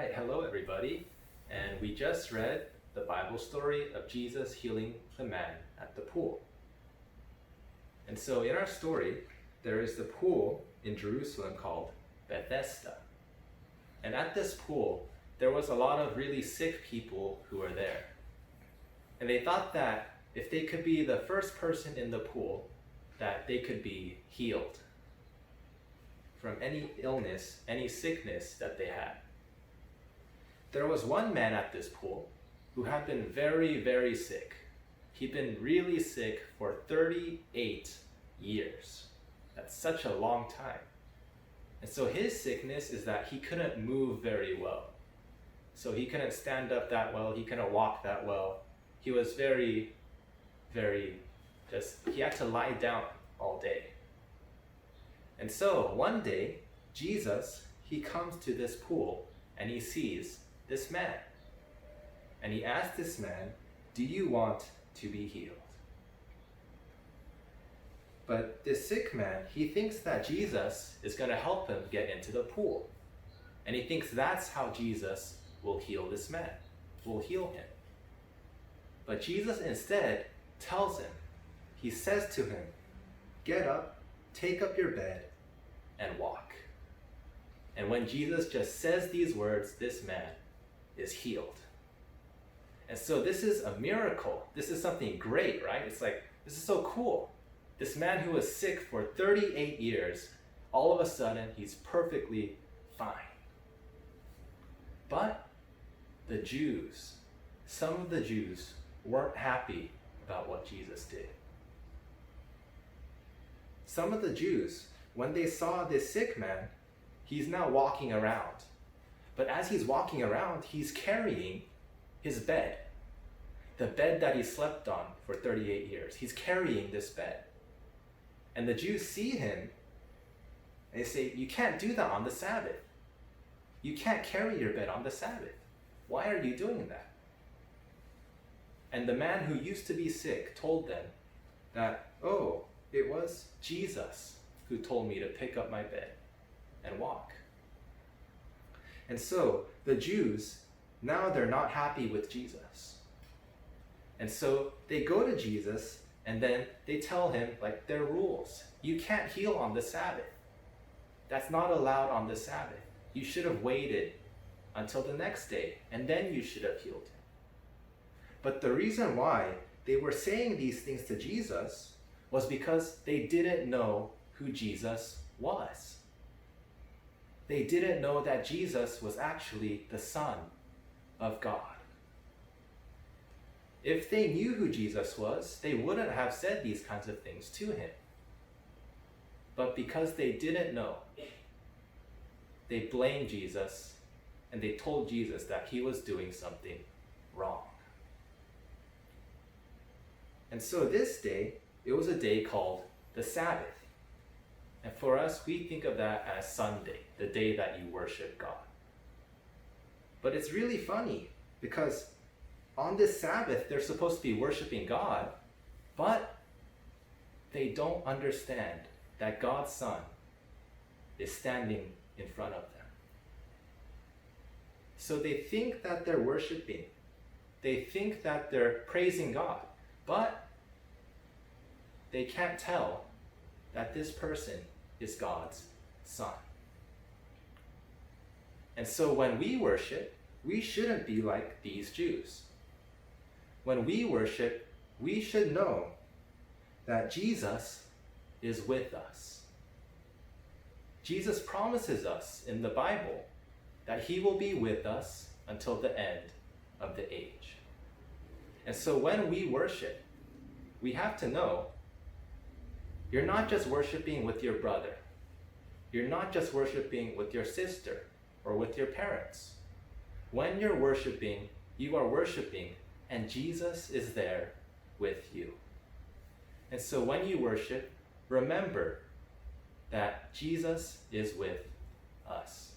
Alright, hello everybody. And we just read the Bible story of Jesus healing the man at the pool. And so in our story, there is the pool in Jerusalem called Bethesda. And at this pool, there was a lot of really sick people who were there. And they thought that if they could be the first person in the pool, that they could be healed from any illness, any sickness that they had. There was one man at this pool who had been very, very sick. He'd been really sick for 38 years. That's such a long time. And so his sickness is that he couldn't move very well. So he couldn't stand up that well, he couldn't walk that well. He was very, he had to lie down all day. And so one day, Jesus, he comes to this pool and he sees this man. And he asks this man, "Do you want to be healed?" But this sick man, he thinks that Jesus is going to help him get into the pool. And he thinks that's how Jesus will heal this man, will heal him. But Jesus instead tells him, he says to him, "Get up, take up your bed, and walk." And when Jesus just says these words, this man is healed. And so this is a miracle. This is something great, right? It's like, this is so cool. This man who was sick for 38 years, all of a sudden, he's perfectly fine. But the Jews, some of the Jews weren't happy about what Jesus did. Some of the Jews, when they saw this sick man, he's now walking around. But as he's walking around, he's carrying his bed. The bed that he slept on for 38 years. He's carrying this bed. And the Jews see him, and they say, "You can't do that on the Sabbath. You can't carry your bed on the Sabbath. Why are you doing that?" And the man who used to be sick told them that, "Oh, it was Jesus who told me to pick up my bed and walk." And so the Jews, now they're not happy with Jesus. And so they go to Jesus and then they tell him like their rules. You can't heal on the Sabbath. That's not allowed on the Sabbath. You should have waited until the next day and then you should have healed him. But the reason why they were saying these things to Jesus was because they didn't know who Jesus was. They didn't know that Jesus was actually the Son of God. If they knew who Jesus was, they wouldn't have said these kinds of things to him. But because they didn't know, they blamed Jesus and they told Jesus that he was doing something wrong. And so this day, it was a day called the Sabbath. And for us, we think of that as Sunday, the day that you worship God. But it's really funny because on this Sabbath, they're supposed to be worshiping God, but they don't understand that God's Son is standing in front of them. So they think that they're worshiping. They think that they're praising God, but they can't tell that this person is God's Son. And so when we worship, we shouldn't be like these Jews. When we worship, we should know that Jesus is with us. Jesus promises us in the Bible that he will be with us until the end of the age. And so when we worship, we have to know you're not just worshiping with your brother. You're not just worshiping with your sister or with your parents. When you're worshiping, you are worshiping and Jesus is there with you. And so when you worship, remember that Jesus is with us.